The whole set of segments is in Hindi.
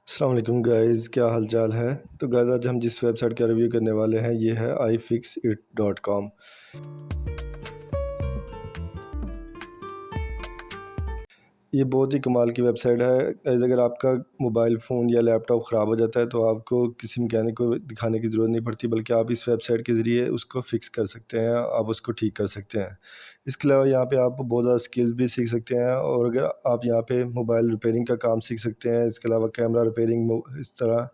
अस्सलाम वालेकुम गाइज़, क्या हाल चाल है। तो गाइज़ आज हम जिस वेबसाइट का रिव्यू करने वाले हैं ये है iFixit.com। ये बहुत ही कमाल की वेबसाइट है। गाइज़ अगर आपका मोबाइल फ़ोन या लैपटॉप ख़राब हो जाता है तो आपको किसी मैकेनिक को दिखाने की ज़रूरत नहीं पड़ती, बल्कि आप इस वेबसाइट के ज़रिए उसको फ़िक्स कर सकते हैं, आप उसको ठीक कर सकते हैं। इसके अलावा यहाँ पे आप बहुत ज़्यादा स्किल्स भी सीख सकते हैं, और अगर आप यहाँ पे मोबाइल रिपेयरिंग का काम सीख सकते हैं। इसके अलावा कैमरा रिपेयरिंग, इस तरह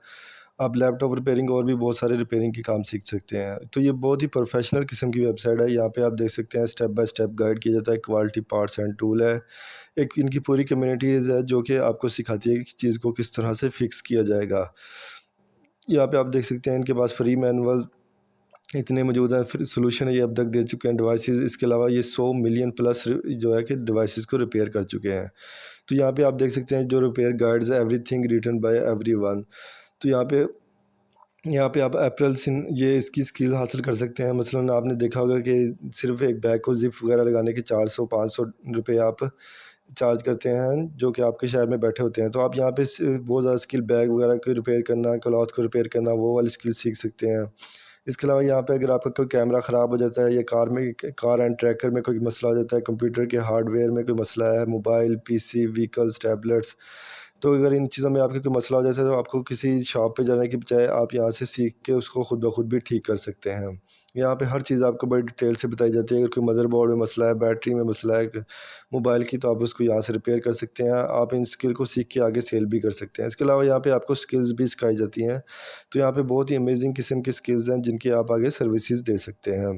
आप लैपटॉप रिपेयरिंग और भी बहुत सारे रिपेयरिंग के काम सीख सकते हैं। तो ये बहुत ही प्रोफेशनल किस्म की वेबसाइट है। यहाँ पे आप देख सकते हैं स्टेप बाय स्टेप गाइड किया जाता है, क्वालिटी पार्ट्स एंड टूल है। एक इनकी पूरी कम्युनिटीज़ है जो कि आपको सिखाती है कि चीज़ को किस तरह से फ़िक्स किया जाएगा। यहाँ पे आप देख सकते हैं इनके पास फ्री मैनुअल इतने मौजूद हैं, फिर सॉल्यूशन ये अब तक दे चुके हैं डिवाइसेस। इसके अलावा ये 100 मिलियन प्लस जो है कि डिवाइसेस को रिपेयर कर चुके हैं। तो यहाँ पे आप देख सकते हैं जो रिपेयर गाइड्स है, एवरीथिंग रिटन बाय एवरीवन। तो यहाँ पे आप अप्रैल से ये इसकी स्किल हासिल कर सकते हैं। मसलन आपने देखा होगा कि सिर्फ़ एक बैग को ज़िप वगैरह लगाने के 400-500 रुपए आप चार्ज करते हैं, जो कि आपके शहर में बैठे होते हैं। तो आप यहाँ पे बहुत ज़्यादा स्किल बैग वगैरह को रिपेयर करना, क्लॉथ को रिपेयर करना, वो वाली स्किल सीख सकते हैं। इसके अलावा यहाँ पे अगर आपका कोई कैमरा ख़राब हो जाता है या कार एंड ट्रैकर में कोई मसला हो जाता है, कंप्यूटर के हार्डवेयर में कोई मसला है, मोबाइल, पीसी, व्हीकल्स, टैबलेट्स, तो अगर इन चीज़ों में आपके कोई मसला हो जाता है तो आपको किसी शॉप पे जाने की बजाय आप यहाँ से सीख के उसको खुद ब खुद भी ठीक कर सकते हैं। यहाँ पे हर चीज़ आपको बड़ी डिटेल से बताई जाती है। अगर कोई मदरबोर्ड में मसला है, बैटरी में मसला है मोबाइल की, तो आप उसको यहाँ से रिपेयर कर सकते हैं। आप इन स्किल को सीख के आगे सेल भी कर सकते हैं। इसके अलावा यहाँ पे आपको स्किल्स भी सिखाई जाती हैं। तो यहाँ पे बहुत ही अमेजिंग किस्म की स्किल्स हैं जिनकी आप आगे सर्विसेज दे सकते हैं।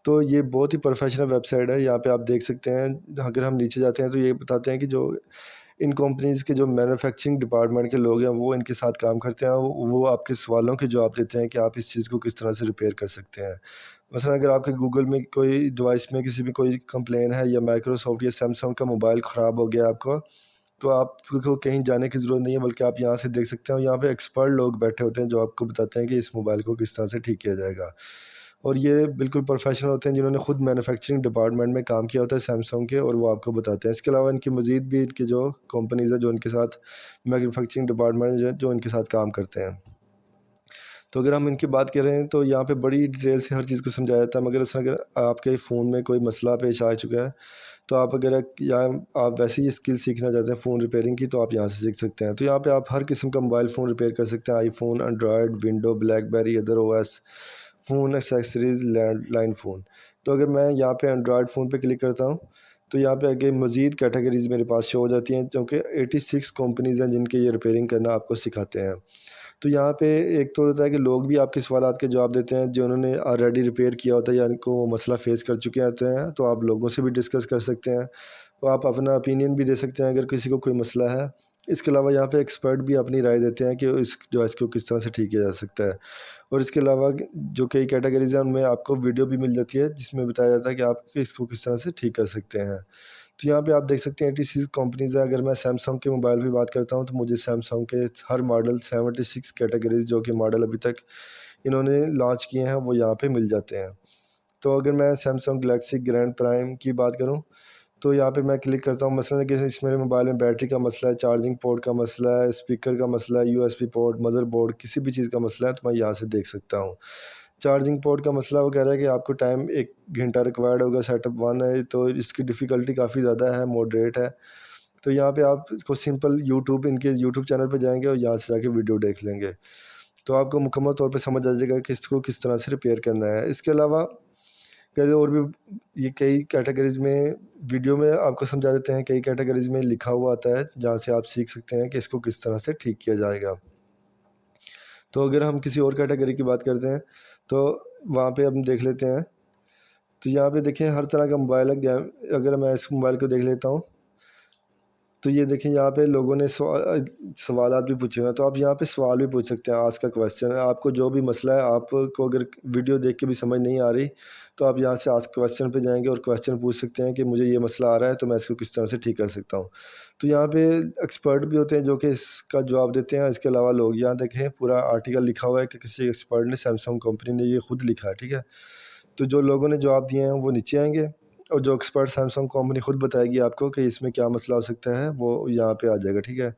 तो ये बहुत ही प्रोफेशनल वेबसाइट है। यहाँ पे आप देख सकते हैं, अगर हम नीचे जाते हैं तो ये बताते हैं कि जो इन कंपनीज़ के जो मैन्युफैक्चरिंग डिपार्टमेंट के लोग हैं वो इनके साथ काम करते हैं। वो आपके सवालों के जवाब देते हैं कि आप इस चीज़ को किस तरह से रिपेयर कर सकते हैं। मसलन अगर आपके गूगल में कोई डिवाइस में किसी भी कोई कंप्लेन है, या माइक्रोसॉफ्ट या सैमसंग का मोबाइल ख़राब हो गया आपका, तो आपको कहीं जाने की ज़रूरत नहीं है, बल्कि आप यहाँ से देख सकते हैं। और यहाँ पे एक्सपर्ट लोग बैठे होते हैं जो आपको बताते हैं कि इस मोबाइल को किस तरह से ठीक किया जाएगा। और ये बिल्कुल प्रोफेशनल होते हैं जिन्होंने खुद मैन्युफैक्चरिंग डिपार्टमेंट में काम किया होता है सैमसंग के, और वो आपको बताते हैं। इसके अलावा इनकी मज़ीद भी इनकी जो कंपनीज़ हैं जो इनके साथ मैन्युफैक्चरिंग डिपार्टमेंट जो इनके साथ काम करते हैं। तो अगर हम इनकी बात करें तो यहाँ पे बड़ी डिटेल से हर चीज़ को समझाया जाता है। मगर अगर आपके फ़ोन में कोई मसला पेश आ चुका है, तो आप अगर या आप वैसे ही स्किल सीखना चाहते हैं फ़ोन रिपेयरिंग की, तो आप यहाँ से सीख सकते हैं। तो यहाँ पे आप हर किस्म का मोबाइल फ़ोन रिपेयर कर सकते हैं, iPhone, Android, window, blackberry, other OS phone, accessories, landline phone. तो अगर मैं यहाँ पे एंड्रॉयड फ़ोन पे क्लिक करता हूँ, तो यहाँ पे आगे मज़ीद कैटेगरीज़ मेरे पास शो हो जाती हैं, क्योंकि 86 कंपनीज़ हैं जिनके ये रिपेयरिंग करना आपको सिखाते हैं। तो यहाँ पे एक तो होता है कि लोग भी आपके सवालात के जवाब देते हैं जिन्होंने ऑलरेडी रिपेयर किया होता है या इनको वो मसला फेस कर चुके होते हैं, तो आप लोगों से भी डिस्कस कर सकते हैं। तो आप अपना ओपिनियन भी दे सकते हैं अगर किसी को कोई मसला है। इसके अलावा यहाँ पे एक्सपर्ट भी अपनी राय देते हैं कि इस डिवाइस को किस तरह से ठीक किया जा सकता है। और इसके अलावा जो कई कैटेगरीज़ हैं उनमें आपको वीडियो भी मिल जाती है जिसमें बताया जाता है कि आप इसको किस तरह से ठीक कर सकते हैं। तो यहाँ पे आप देख सकते हैं 86 कंपनीज़ हैं। अगर मैं सैमसंग के मोबाइल की बात करता हूँ तो मुझे सैमसंग के हर मॉडल 76 कैटेगरीज़ जो कि मॉडल अभी तक इन्होंने लॉन्च किए हैं वो यहाँ पे मिल जाते हैं। तो अगर मैं सैमसंग गैलेक्सी ग्रैंड प्राइम की बात करूँ, तो यहाँ पे मैं क्लिक करता हूँ। मसलन कि इस मेरे मोबाइल में बैटरी का मसला है, चार्जिंग पोर्ट का मसला है, स्पीकर का मसला है, यूएसबी पोर्ट, मदरबोर्ड, किसी भी चीज़ का मसला है तो मैं यहाँ से देख सकता हूँ। चार्जिंग पोर्ट का मसला वो कह रहा है कि आपको टाइम 1 घंटा रिक्वायर्ड होगा, सेटअप 1 है, तो इसकी डिफ़िकल्टी काफ़ी ज़्यादा है, मॉडरेट है। तो यहाँ पे आप इसको सिंपल इनके यूट्यूब चैनल पे जाएँगे और यहाँ से जाके वीडियो देख लेंगे। तो आपको मुकम्मल तौर पे समझ आ जाएगा कि इसको किस तरह से रिपेयर करना है। इसके अलावा कई और भी ये कई कैटेगरीज़ में वीडियो में आपको समझा देते हैं, कई कैटेगरीज़ में लिखा हुआ आता है जहाँ से आप सीख सकते हैं कि इसको किस तरह से ठीक किया जाएगा। तो अगर हम किसी और कैटेगरी की बात करते हैं, तो वहाँ पे हम देख लेते हैं। तो यहाँ पे देखें हर तरह का मोबाइल है। अगर मैं इस मोबाइल को देख लेता हूँ, तो ये देखें यहाँ पे लोगों ने सवालात भी पूछे हुए हैं, तो आप यहाँ पे सवाल भी पूछ सकते हैं। आस्क अ क्वेश्चन है, आपको जो भी मसला है, आपको अगर वीडियो देख के भी समझ नहीं आ रही, तो आप यहाँ से आस्क क्वेश्चन पे जाएंगे और क्वेश्चन पूछ सकते हैं कि मुझे ये मसला आ रहा है तो मैं इसको किस तरह से ठीक कर सकता हूँ। तो यहाँ पे एक्सपर्ट भी होते हैं जो कि इसका जवाब देते हैं। इसके अलावा लोग यहाँ देखें पूरा आर्टिकल लिखा हुआ है कि किसी एक्सपर्ट ने, सैमसंग कंपनी ने ये खुद लिखा है, ठीक है। तो जो लोगों ने जवाब दिए हैं वो नीचे आएंगे, और जो एक्सपर्ट सैमसंग कंपनी खुद बताएगी आपको कि इसमें क्या मसला हो सकता है वो यहाँ पे आ जाएगा, ठीक है।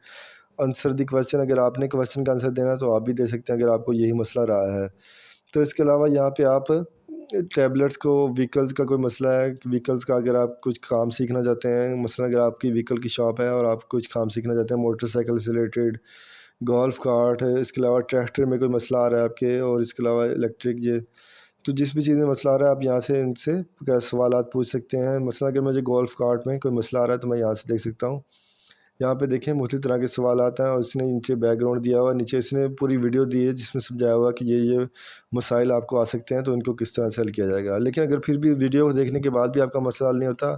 आंसर द क्वेश्चन, अगर आपने क्वेश्चन का आंसर देना है तो आप भी दे सकते हैं अगर आपको यही मसला रहा है। तो इसके अलावा यहाँ पे आप टैबलेट्स को, व्हीकल्स का कोई मसला है, व्हीकल्स का अगर आप कुछ काम सीखना चाहते हैं, मसलन अगर आपकी व्हीकल की शॉप है और आप कुछ काम सीखना चाहते हैं मोटरसाइकिल से रिलेटेड, गोल्फ कार्ट है, इसके अलावा ट्रैक्टर में कोई मसला आ रहा है आपके, और इसके अलावा इलेक्ट्रिक ये, तो जिस भी चीज़ में मसला आ रहा है आप यहाँ से इनसे सवालात पूछ सकते हैं। मसलन अगर मुझे गोल्फ कार्ट में कोई मसला आ रहा है तो मैं यहाँ से देख सकता हूँ। यहाँ पे देखें मुख्तलिफ तरह के सवाल आते हैं और इसने नीचे बैकग्राउंड दिया हुआ है, नीचे इसने पूरी वीडियो दी है जिसमें समझाया हुआ कि ये मसाइल आपको आ सकते हैं तो इनको किस तरह से हल किया जाएगा। लेकिन अगर फिर भी वीडियो को देखने के बाद भी आपका मसला हल नहीं होता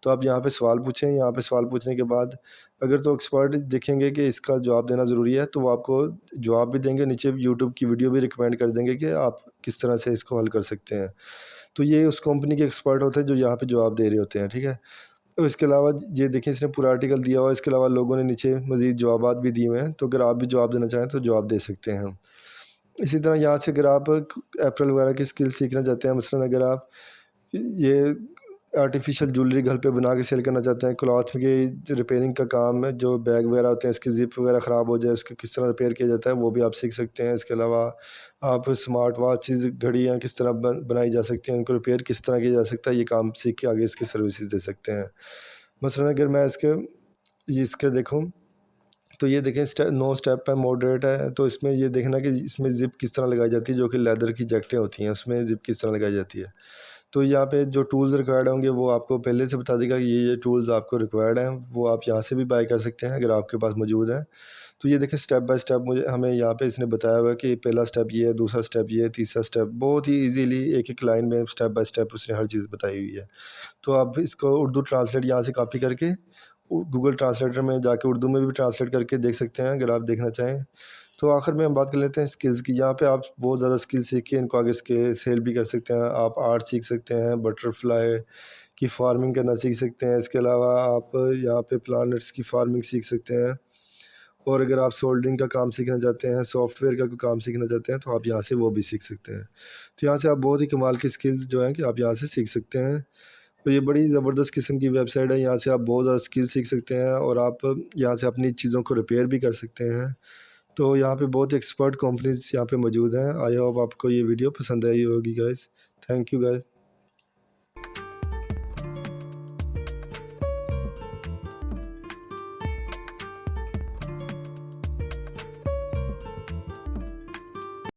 तो आप यहाँ पे सवाल पूछें। यहाँ पे सवाल पूछने के बाद अगर तो एक्सपर्ट देखेंगे कि इसका जवाब देना ज़रूरी है तो वो आपको जवाब भी देंगे, नीचे यूट्यूब की वीडियो भी रिकमेंड कर देंगे कि आप किस तरह से इसको हल कर सकते हैं। तो ये उस कंपनी के एक्सपर्ट होते हैं जो यहाँ पे जवाब दे रहे होते हैं, ठीक है। तो इसके अलावा ये देखें इसने पूरा आर्टिकल दिया हुआ है, इसके अलावा लोगों ने नीचे मज़ीद जवाबात भी दिए हुए हैं, तो अगर आप भी जवाब देना चाहें तो जवाब दे सकते हैं। इसी तरह यहाँ से अगर आप एप्पल वगैरह की स्किल सीखना चाहते हैं, मसलन अगर आप ये आर्टिफिशियल ज्वेलरी घर पे बना के सेल करना चाहते हैं, क्लॉथ की रिपेयरिंग का काम है, जो बैग वगैरह होते हैं इसकी ज़िप वगैरह ख़राब हो जाए उसको किस तरह रिपेयर किया जाता है वो भी आप सीख सकते हैं। इसके अलावा आप स्मार्ट वॉचेज़, घड़ियाँ किस तरह बनाई जा सकती हैं, उनको रिपेयर किस तरह किया जा सकता है, ये काम सीख के आगे इसकी सर्विसेज दे सकते हैं। मसलन अगर मैं इसके देखूँ तो ये देखें नो स्टेप है, मॉडरेट है, तो इसमें ये देखना कि इसमें ज़िप किस तरह लगाई जाती है, जो कि लेदर की जैकेटें होती हैं उसमें ज़िप किस तरह लगाई जाती है। तो यहाँ पे जो टूल्स रिक्वायर्ड होंगे वो आपको पहले से बता देगा कि ये टूल्स आपको रिक्वायर्ड हैं, वो आप यहाँ से भी बाय कर सकते हैं अगर आपके पास मौजूद हैं। तो ये देखें स्टेप बाय स्टेप मुझे हमें यहाँ पे इसने बताया हुआ है कि पहला स्टेप ये है, दूसरा स्टेप ये है, तीसरा स्टेप, बहुत ही ईजीली एक एक लाइन में स्टेप बाय स्टेप उसने हर चीज़ बताई हुई है। तो आप इसको उर्दू ट्रांसलेट यहाँ से कॉपी करके गूगल ट्रांसलेटर में जाके उर्दू में भी ट्रांसलेट करके देख सकते हैं अगर आप देखना चाहें। तो आखिर में हम बात कर लेते हैं स्किल्स की। यहाँ पे आप बहुत ज़्यादा स्किल सीख के इनको आगे सेल भी कर सकते हैं। आप आर्ट सीख सकते हैं, बटरफ्लाई की फार्मिंग करना सीख सकते हैं, इसके अलावा आप यहाँ पे प्लांट्स की फार्मिंग सीख सकते हैं, और अगर आप सोल्डरिंग का काम सीखना चाहते हैं, सॉफ्टवेयर का कोई काम सीखना चाहते हैं तो आप यहाँ से वो भी सीख सकते हैं। तो यहाँ से आप बहुत ही कमाल की स्किल्स जो हैं कि आप यहाँ से सीख सकते हैं। तो ये बड़ी ज़बरदस्त किस्म की वेबसाइट है, यहाँ से आप बहुत ज़्यादा स्किल सीख सकते हैं और आप यहाँ से अपनी चीज़ों को रिपेयर भी कर सकते हैं। तो यहाँ पे बहुत एक्सपर्ट कंपनीज यहाँ पे मौजूद हैं। आई होप आपको ये वीडियो पसंद आई होगी गाइस। Thank you guys.